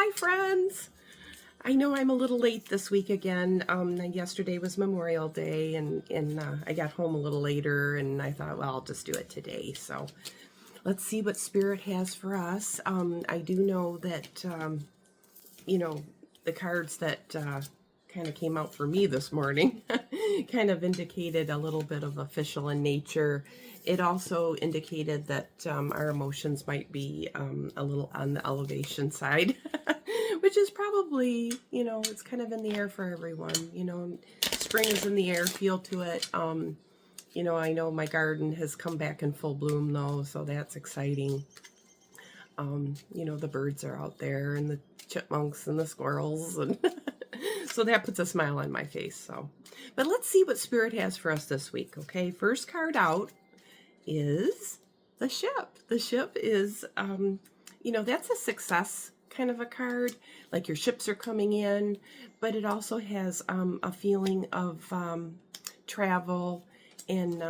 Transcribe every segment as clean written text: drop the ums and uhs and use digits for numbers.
Hi, friends. I know I'm a little late this week again. Yesterday was Memorial Day, and I got home a little later, and I thought, well, I'll just do it today. So let's see what Spirit has for us. I do know that, the cards that kind of came out for me this morning kind of indicated a little bit of official in nature. It also indicated that our emotions might be a little on the elevation side, which is probably, it's kind of in the air for everyone. Spring is in the air, feel to it. I know my garden has come back in full bloom though, so that's exciting. The birds are out there and the chipmunks and the squirrels, and so that puts a smile on my face. But let's see what Spirit has for us this week. Okay, first card out is the ship. The ship is, that's a success kind of a card, like your ships are coming in, but it also has a feeling of travel and,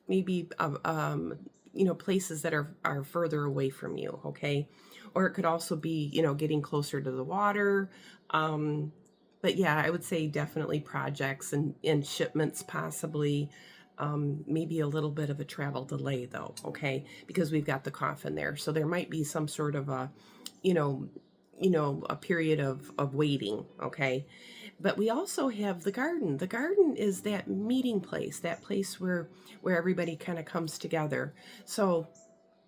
maybe places that are further away from you, okay? Or it could also be, getting closer to the water. But yeah, I would say definitely projects and shipments possibly. Maybe a little bit of a travel delay though, okay? Because we've got the coffin there. So there might be some sort of a, a period of waiting, okay? But we also have the garden. The garden is that meeting place, that place where everybody kind of comes together. So,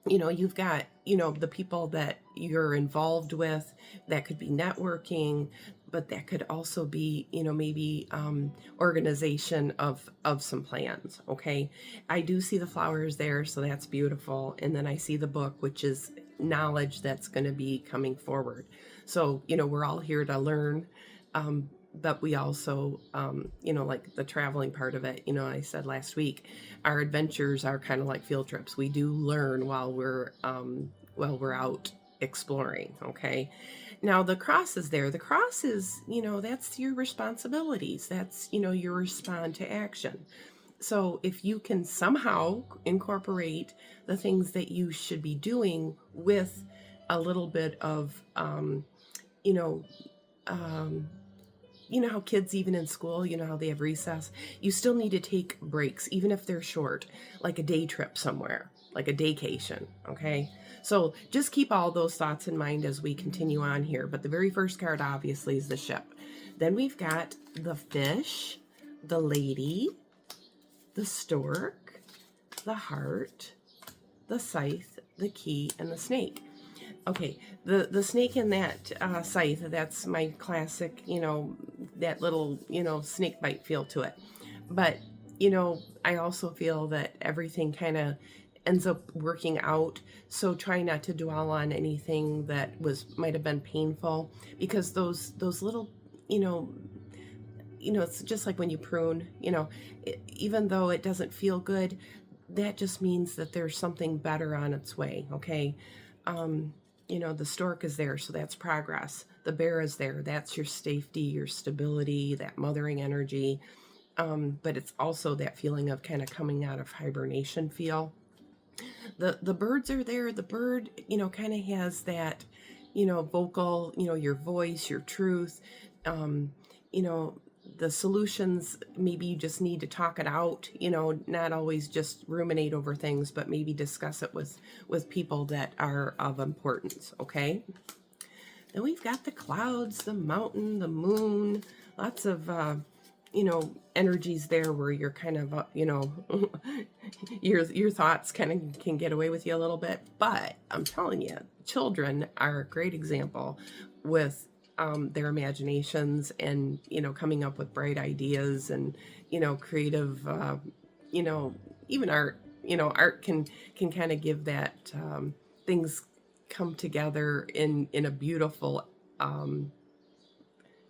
you've got, the people that you're involved with, that could be networking, but that could also be, maybe organization of some plans, okay? I do see the flowers there, so that's beautiful. And then I see the book, which is knowledge that's going to be coming forward. So, we're all here to learn. But we also, like the traveling part of it, I said last week, our adventures are kind of like field trips. We do learn while we're out exploring. Okay. Now the cross is there. The cross is, that's your responsibilities. That's, your respond to action. So if you can somehow incorporate the things that you should be doing with a little bit of, you know, um, how kids, even in school, how they have recess, you still need to take breaks, even if they're short, like a day trip somewhere, like a daycation, okay? So just keep all those thoughts in mind as we continue on here. But the very first card, obviously, is the ship. Then we've got the fish, the lady, the stork, the heart, the scythe, the key, and the snake. Okay, the snake in that scythe, that's my classic, that little, snake bite feel to it. But, I also feel that everything kind of ends up working out. So try not to dwell on anything that might have been painful, because those little, it's just like when you prune, even though it doesn't feel good, that just means that there's something better on its way, okay? The stork is there, so that's progress. The bear is there, that's your safety, your stability, that mothering energy. But it's also that feeling of kind of coming out of hibernation feel. The birds are there. The bird, kind of has that, vocal, your voice, your truth. Um, you know, the solutions, maybe you just need to talk it out, not always just ruminate over things, but maybe discuss it with people that are of importance, okay? Then we've got the clouds, the mountain, the moon, lots of, energies there where you're kind of, your thoughts kind of can get away with you a little bit. But I'm telling you, children are a great example with their imaginations and, coming up with bright ideas and, creative, even art, art can kind of give that things come together in a beautiful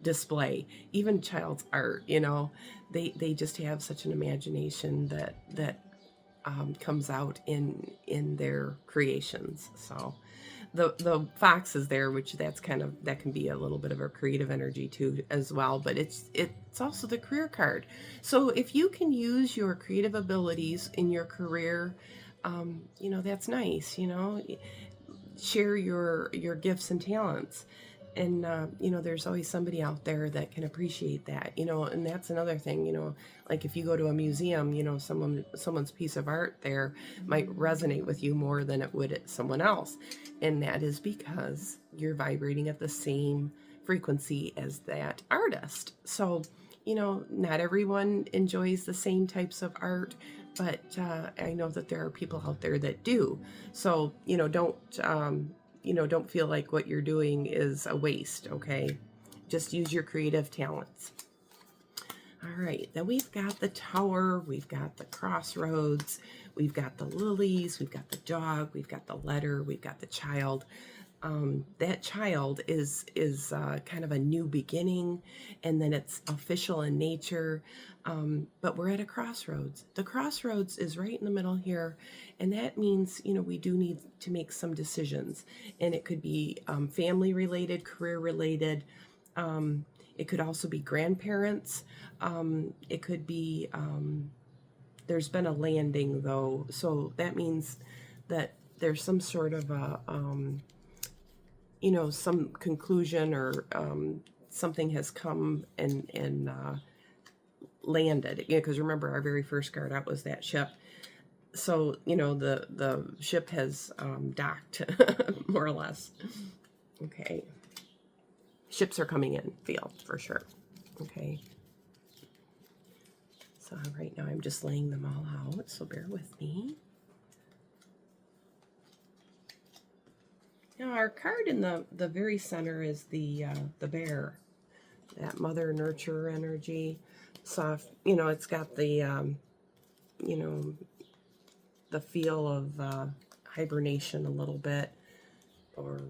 display. Even child's art, they just have such an imagination that comes out in their creations. So the fox is there, which that can be a little bit of a creative energy too as well, but it's also the career card. So if you can use your creative abilities in your career, that's nice. share your gifts and talents. And there's always somebody out there that can appreciate that, and that's another thing, like if you go to a museum, someone's piece of art there might resonate with you more than it would at someone else, and that is because you're vibrating at the same frequency as that artist. So not everyone enjoys the same types of art, but I know that there are people out there that do. So don't feel like what you're doing is a waste, okay? Just use your creative talents. All right, then we've got the Tower, we've got the Crossroads, we've got the Lilies, we've got the Dog, we've got the Letter, we've got the Child. That Child is kind of a new beginning, and then it's official in nature, but we're at a crossroads. The crossroads is right in the middle here, and that means we do need to make some decisions, and it could be family related, career related. It could also be grandparents. It could be there's been a landing though, so that means that there's some sort of a some conclusion, or something has come and landed. Because remember, our very first card out was that ship. So the ship has docked, more or less. Okay, ships are coming in, feel for sure. Okay, so right now I'm just laying them all out, so bear with me. Now our card in the very center is the bear, that mother nurture energy, soft. It's got the the feel of hibernation a little bit, or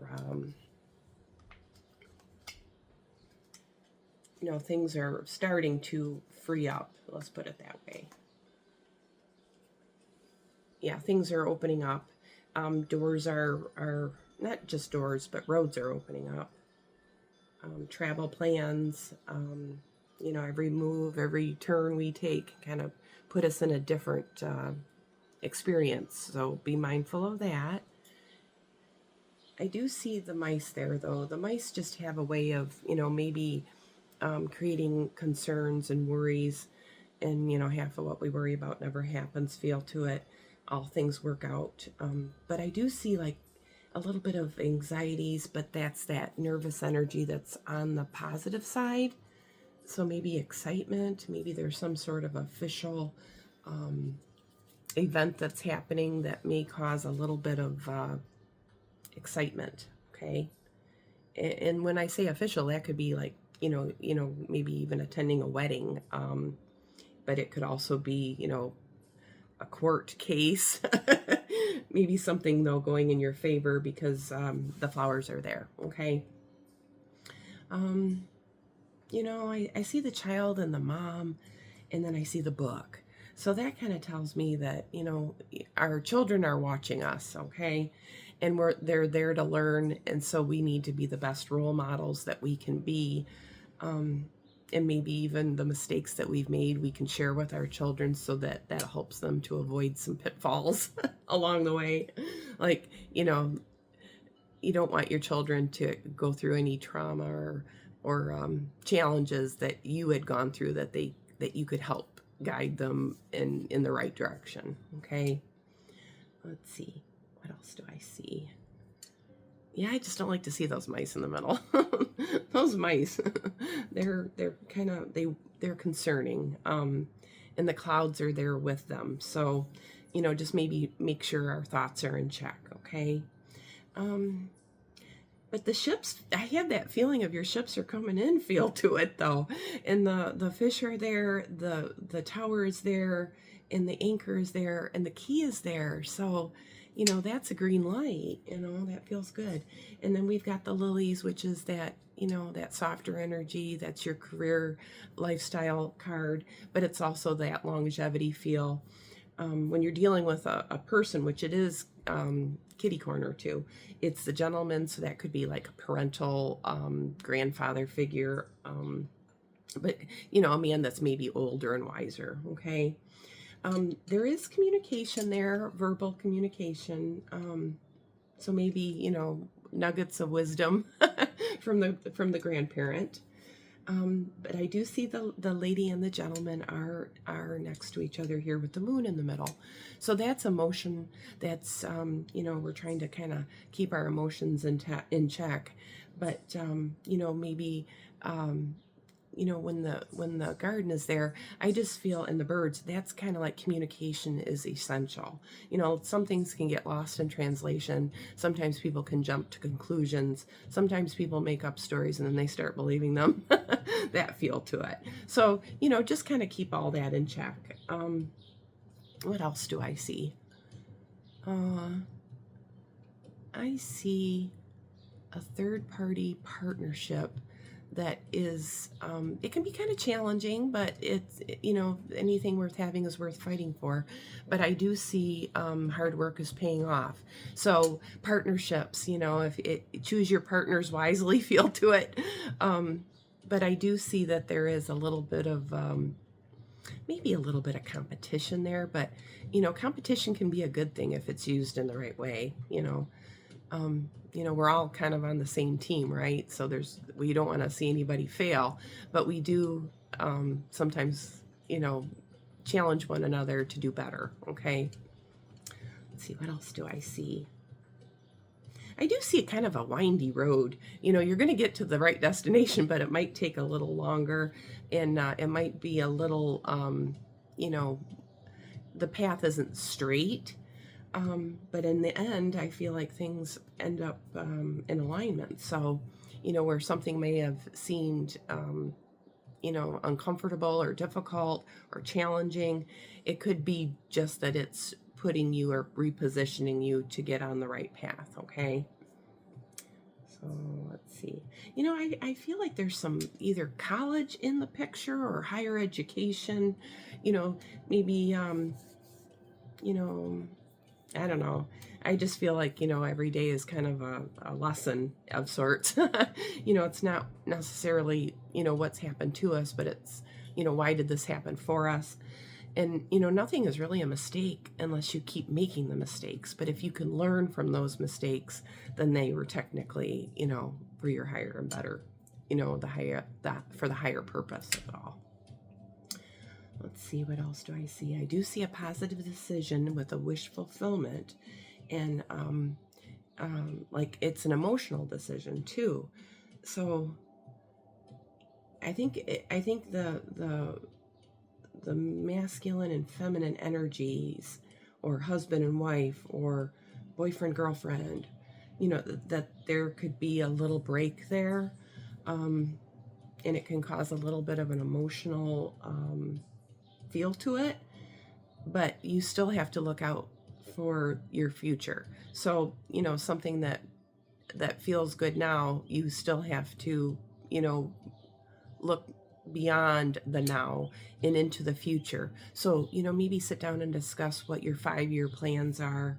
things are starting to free up. Let's put it that way. Yeah, things are opening up. Doors are not just doors, but roads are opening up. Travel plans, every move, every turn we take kind of put us in a different experience. So be mindful of that. I do see the mice there, though. The mice just have a way of, maybe creating concerns and worries. And, half of what we worry about never happens, feel to it. All things work out. But I do see like a little bit of anxieties, but that's that nervous energy that's on the positive side. So maybe excitement, maybe there's some sort of official event that's happening that may cause a little bit of excitement, okay? And when I say official, that could be like, maybe even attending a wedding, but it could also be, a court case. Maybe something, though, going in your favor because the flowers are there, okay? I see the child and the mom, and then I see the book. So that kind of tells me that, our children are watching us, okay? And they're there to learn, and so we need to be the best role models that we can be. And maybe even the mistakes that we've made, we can share with our children so that helps them to avoid some pitfalls along the way. Like, you don't want your children to go through any trauma or challenges that you had gone through, that you could help guide them in the right direction. Okay. Let's see. What else do I see? Yeah, I just don't like to see those mice in the middle. Those mice, they're kind of, they're concerning. And the clouds are there with them. So, just maybe make sure our thoughts are in check, okay? But the ships, I have that feeling of your ships are coming in feel to it, though. And the fish are there, the tower is there, and the anchor is there, and the key is there. So, that's a green light, that feels good. And then we've got the lilies, which is that, that softer energy. That's your career lifestyle card, but it's also that longevity feel. When you're dealing with a person, which it is kitty corner too, it's the gentleman, so that could be like a parental grandfather figure, but a man that's maybe older and wiser, okay? There is communication there, verbal communication. So maybe, nuggets of wisdom from the grandparent. But I do see the lady and the gentleman are next to each other here with the moon in the middle. So that's emotion. That's we're trying to kind of keep our emotions in check. But maybe when the garden is there, I just feel, and the birds, that's kind of like communication is essential. Some things can get lost in translation. Sometimes people can jump to conclusions. Sometimes people make up stories and then they start believing them. That feel to it. So just kind of keep all that in check. What else do I see? I see a third-party partnership that is, it can be kind of challenging, but it's, anything worth having is worth fighting for. But I do see hard work is paying off. So partnerships, if choose your partners wisely, feel to it. But I do see that there is a little bit of, maybe a little bit of competition there, but, competition can be a good thing if it's used in the right way, we're all kind of on the same team, right? So we don't want to see anybody fail, but we do sometimes, challenge one another to do better. Okay. Let's see, what else do I see? I do see kind of a windy road. You're going to get to the right destination, but it might take a little longer, and it might be a little, the path isn't straight. But in the end, I feel like things end up in alignment. So, where something may have seemed, uncomfortable or difficult or challenging, it could be just that it's putting you or repositioning you to get on the right path, okay? So let's see. I feel like there's some either college in the picture or higher education, maybe, I don't know. I just feel like, every day is kind of a lesson of sorts. It's not necessarily, what's happened to us, but it's, why did this happen for us? And, nothing is really a mistake unless you keep making the mistakes. But if you can learn from those mistakes, then they were technically, for your higher and better, for the higher purpose of it all. Let's see, what else do I see? I do see a positive decision with a wish fulfillment, and like it's an emotional decision too. So I think the masculine and feminine energies, or husband and wife, or boyfriend girlfriend, that there could be a little break there, and it can cause a little bit of an emotional feel to it, but you still have to look out for your future. So something that feels good now, you still have to look beyond the now and into the future. So maybe sit down and discuss what your 5-year plans are.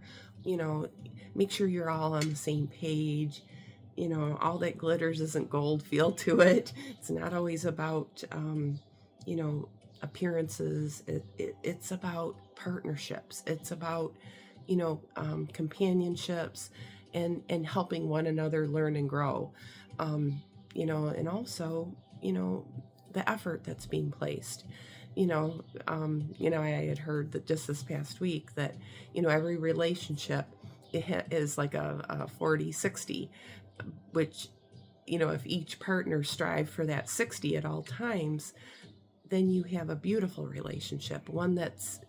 Make sure you're all on the same page. All that glitters isn't gold feel to it. It's not always about appearances. It's about partnerships. It's about companionships, and helping one another learn and grow, and also the effort that's being placed. I had heard that just this past week that every relationship is like a 40-60, which if each partner strive for that 60 at all times, then you have a beautiful relationship, one that's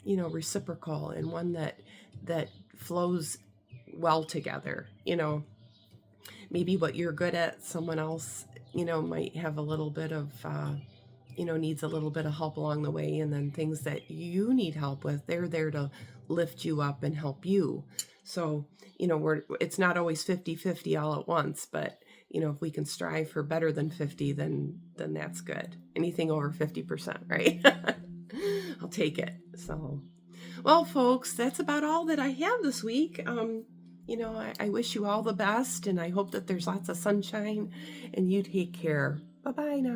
reciprocal, and one that flows well together. Maybe what you're good at, someone else might have a little bit of needs a little bit of help along the way, and then things that you need help with, they're there to lift you up and help you. So it's not always 50-50 all at once, but if we can strive for better than 50, then that's good. Anything over 50%, right? I'll take it. So, well, folks, that's about all that I have this week. I wish you all the best, and I hope that there's lots of sunshine, and you take care. Bye-bye now.